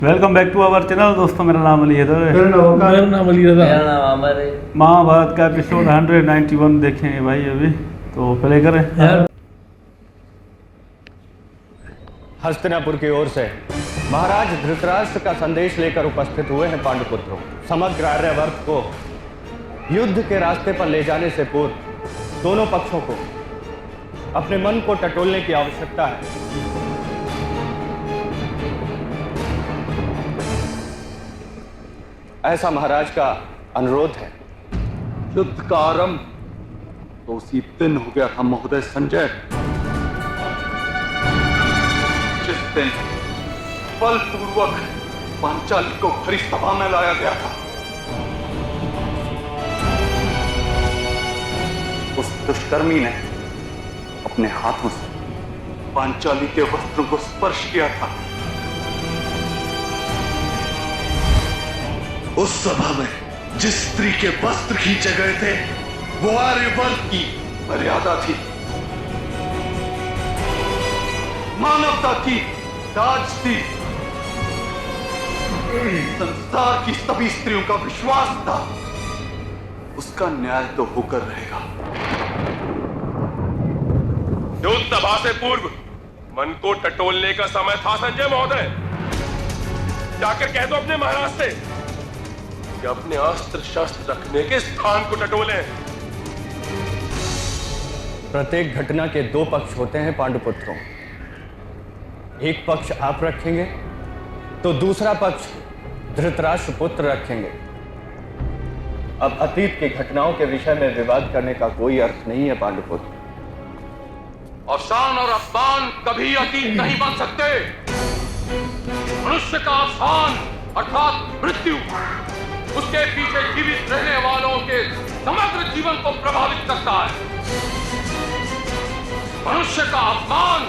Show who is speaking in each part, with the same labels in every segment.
Speaker 1: Welcome back to our channel दोस्तों। मेरा नाम अली है।
Speaker 2: मेरा नाम अली रजा।
Speaker 3: मेरा नाम आमिर है।
Speaker 1: महाभारत का एपिसोड 191 देखेंगे भाई अभी, तो प्ले करें
Speaker 2: यार
Speaker 4: हस्तिनापुर की ओर से महाराज धृतराष्ट्र का संदेश लेकर उपस्थित हुए हैं पांडुपुत्रों। समग्र आर्यावर्त को युद्ध के रास्ते पर ले जाने से पूर्व दोनों पक्षों को अपने मन को टटोलने की आवश्यकता है। ऐसा महाराज का अनुरोध है।
Speaker 5: युद्ध का आरंभ तो उसी दिन हो गया था महोदय संजय, जिस दिन बलपूर्वक पांचाली को भरी सभा में लाया गया था। उस दुष्कर्मी ने अपने हाथों से पांचाली के वस्त्रों को स्पर्श किया था।
Speaker 6: उस सभा में जिस स्त्री के वस्त्र खींचे गए थे वो आर्यवर्त की
Speaker 5: मर्यादा थी, मानवता की ताज थी, संसार की सभी स्त्रियों का विश्वास था। उसका न्याय तो होकर रहेगा।
Speaker 7: युद्ध सभा से पूर्व मन को टटोलने का समय था संजय महोदय। जाकर कह दो अपने महाराज से कि अपने अस्त्र शस्त्र रखने के स्थान को टटोले।
Speaker 4: प्रत्येक घटना के दो पक्ष होते हैं पांडुपुत्रों। एक पक्ष आप रखेंगे तो दूसरा पक्ष धृतराष्ट्र पुत्र रखेंगे। अब अतीत की घटनाओं के विषय में विवाद करने का कोई अर्थ नहीं है पांडुपुत्र।
Speaker 7: और शान और अपमान कभी अतीत नहीं बन सकते। मनुष्य का अवसान अर्थात मृत्यु उसके पीछे जीवित रहने वालों के समग्र जीवन को प्रभावित करता है। मनुष्य का अपमान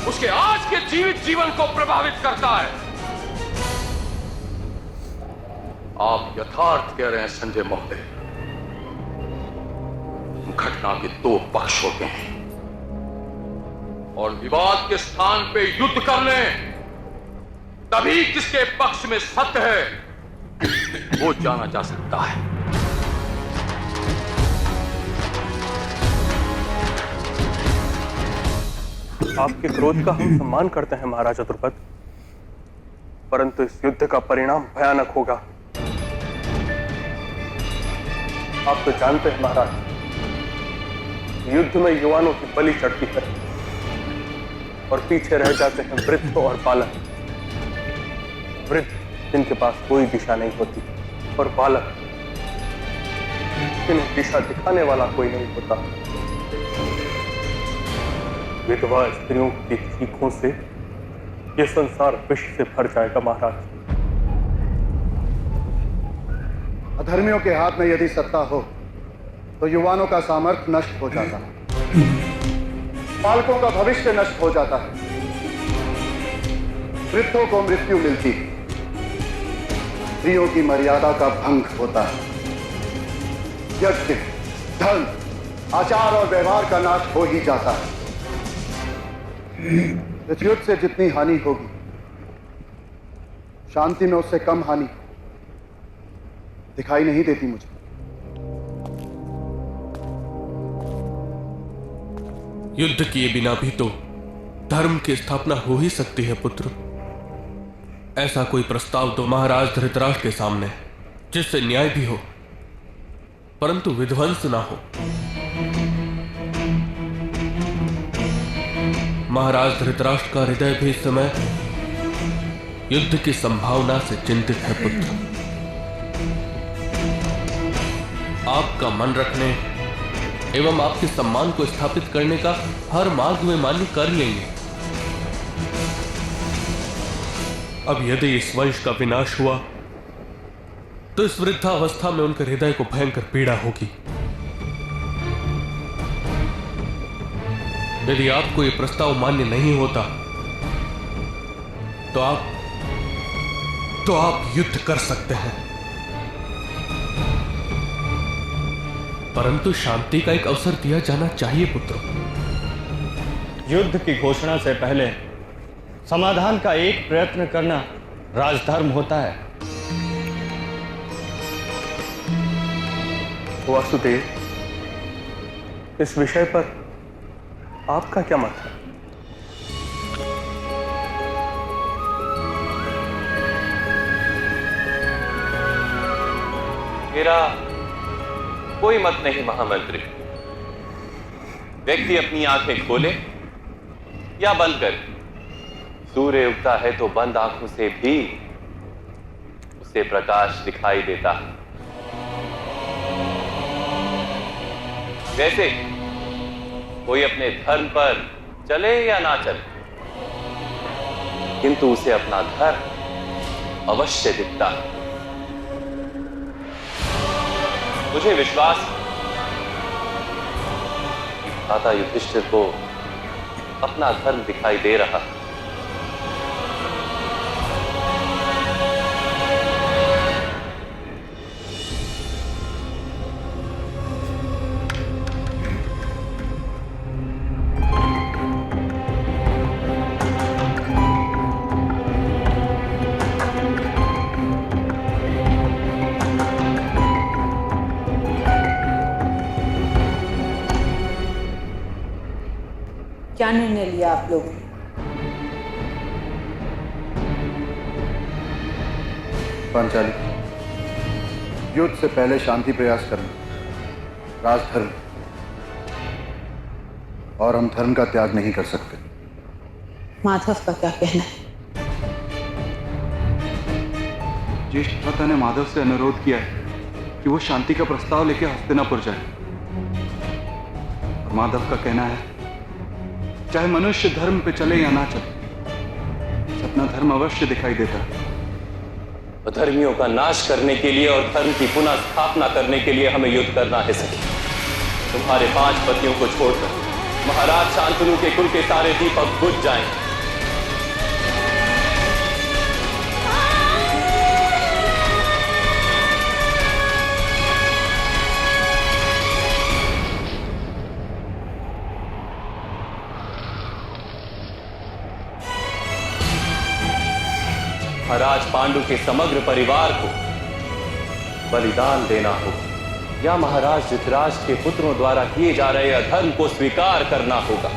Speaker 7: उसके आज के जीवित जीवन को प्रभावित करता है। आप यथार्थ कह रहे हैं संजय महोदय। घटना के दो पक्ष होते हैं और विवाद के स्थान पे युद्ध कर लें तभी किसके पक्ष में सत्य है वो जाना जा सकता है।
Speaker 8: आपके क्रोध का हम सम्मान करते हैं महाराजा द्रुपद, परंतु इस युद्ध का परिणाम भयानक होगा। आप तो जानते हैं महाराज, युद्ध में युवानों की बलि चढ़ती है और पीछे रह जाते हैं वृद्ध और बालक। वृद्ध जिनके पास कोई दिशा नहीं होती और बालक जिन्हें दिशा दिखाने वाला कोई नहीं होता। विधवा स्त्रियों की चीखों से यह संसार विष से भर जाएगा महाराज।
Speaker 2: अधर्मियों के हाथ में यदि सत्ता हो तो युवानों का सामर्थ्य नष्ट हो जाता है, बालकों का भविष्य नष्ट हो जाता है, वृद्धों को मृत्यु मिलती है, स्त्रियों की मर्यादा का भंग होता है, यज्ञ धर्म आचार और व्यवहार का नाश हो ही जाता है। इस युद्ध से जितनी हानि होगी शांति में उससे कम हानि दिखाई नहीं देती मुझे।
Speaker 9: युद्ध किए बिना भी तो धर्म की स्थापना हो ही सकती है पुत्र। ऐसा कोई प्रस्ताव तो महाराज धृतराष्ट्र के सामने जिससे न्याय भी हो परंतु विध्वंस ना हो। महाराज धृतराष्ट्र का हृदय भी इस समय युद्ध की संभावना से चिंतित है पुत्र। आपका मन रखने एवं आपके सम्मान को स्थापित करने का हर मार्ग में मान्य कर लेंगे। अब यदि इस वंश का विनाश हुआ तो इस वृद्धावस्था में उनके हृदय को भयंकर पीड़ा होगी। यदि आपको यह प्रस्ताव मान्य नहीं होता तो आप युद्ध कर सकते हैं, परंतु शांति का एक अवसर दिया जाना चाहिए पुत्र।
Speaker 4: युद्ध की घोषणा से पहले समाधान का एक प्रयत्न करना राजधर्म होता है।
Speaker 8: वासुदेव, इस विषय पर आपका क्या मत है?
Speaker 3: मेरा कोई मत नहीं महामंत्री। व्यक्ति अपनी आंखें खोले या बंद करे, सूर्य उगता है तो बंद आंखों से भी उसे प्रकाश दिखाई देता है। वैसे कोई अपने धर्म पर चले या ना चले, किंतु उसे अपना धर्म अवश्य दिखता है। मुझे विश्वास है कि भ्राता युधिष्ठिर को अपना धर्म दिखाई दे रहा है।
Speaker 10: क्या निर्णय लिया आप लोगों ने?
Speaker 2: पांचाली, युद्ध से पहले शांति प्रयास करना राजधर्म, और हम धर्म का त्याग नहीं कर सकते।
Speaker 10: माधव का क्या कहना है?
Speaker 5: ज्येष्ठ भ्राता ने माधव से अनुरोध किया है कि वो शांति का प्रस्ताव लेकर हस्तिनापुर जाए। और माधव का कहना है चाहे मनुष्य धर्म पे चले या ना चले, अपना धर्म अवश्य दिखाई देता है।
Speaker 3: अधर्मियों का नाश करने के लिए और धर्म की पुनः स्थापना करने के लिए हमें युद्ध करना है सखी। तुम्हारे 5 पतियों को छोड़कर महाराज शांतनु के कुल के सारे दीपक बुझ जाएंगे। महाराज पांडु के समग्र परिवार को बलिदान देना होगा या महाराज धृतराष्ट्र के पुत्रों द्वारा किए जा रहे अधर्म को स्वीकार करना होगा।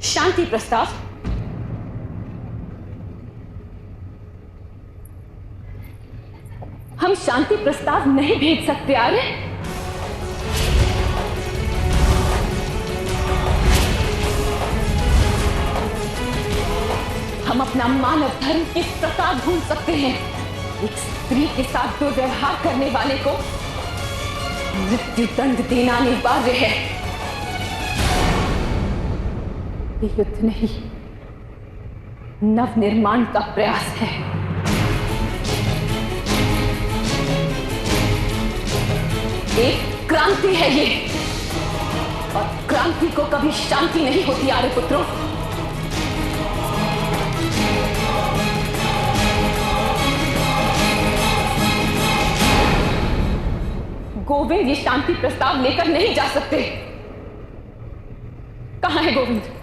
Speaker 10: शांति प्रस्ताव? हम शांति प्रस्ताव नहीं भेज सकते आर्य। हम अपना मानव धर्म किस प्रकार भूल सकते हैं? एक स्त्री के साथ दुर्व्यवहार करने वाले को मृत्यु दंड देना अनिवार्य है। ये युद्ध नहीं, नवनिर्माण का प्रयास है। एक क्रांति है ये, और क्रांति को कभी शांति नहीं होती आर्य पुत्रों। गोविंद ये शांति प्रस्ताव लेकर नहीं जा सकते। कहां है गोविंद?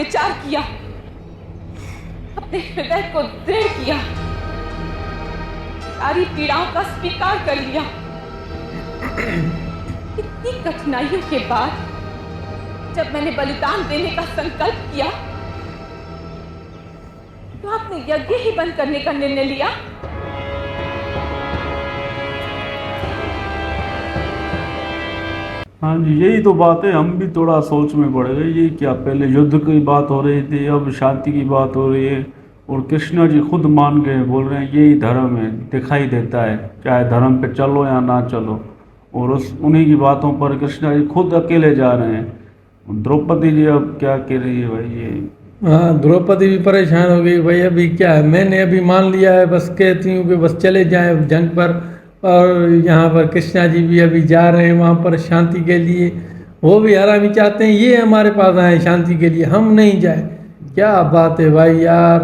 Speaker 10: विचार किया, अपने हृदय को दृढ़ किया, सारी पीड़ाओं का स्वीकार कर लिया। इतनी कठिनाइयों के बाद जब मैंने बलिदान देने का संकल्प किया तो आपने यज्ञ ही बंद करने का निर्णय लिया।
Speaker 1: हाँ जी, यही तो बात है। हम भी थोड़ा सोच में पड़ गए। ये क्या, पहले युद्ध की बात हो रही थी, अब शांति की बात हो रही है। और कृष्णा जी खुद मान गए, बोल रहे हैं यही धर्म है, दिखाई देता है, चाहे धर्म पे चलो या ना चलो। और उन्हीं की बातों पर कृष्णा जी खुद अकेले जा रहे हैं। द्रौपदी जी अब क्या कह रही है भाई? ये
Speaker 11: हाँ, द्रौपदी भी परेशान हो गई। भाई अभी क्या है, मैंने अभी मान लिया है, बस कहती हूँ कि बस चले जाएं जंग पर। और यहाँ पर कृष्णा जी भी अभी जा रहे हैं वहाँ पर शांति के लिए। वो भी हरामी चाहते हैं ये हमारे पास आए शांति के लिए, हम नहीं जाए। क्या बात है भाई यार,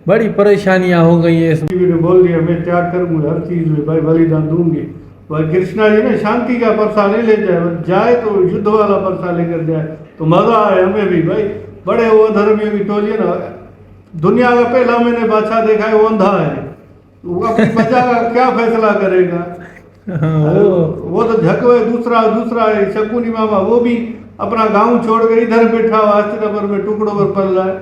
Speaker 11: बड़ी परेशानियाँ हो गई है।
Speaker 12: ने बोल दिया मैं त्याग करूँगा हर चीज़ में भाई, बलिदान दूंगी। भाई कृष्णा जी ने शांति का परसा नहीं ले जाए तो युद्ध वाला परसा लेकर जाए तो मजा आए हमें भी। भाई बड़े वो धर्मियों की टोली ना, दुनिया का पहला मैंने बादशाह देखा है वो अंधा है, वो अपनी प्रजा का क्या फैसला करेगा? वो तो झकवे दूसरा है शकुनी मामा, वो भी अपना गांव छोड़ कर इधर बैठा हुआ हस्तिनापुर में टुकड़ों पर पल रहा है।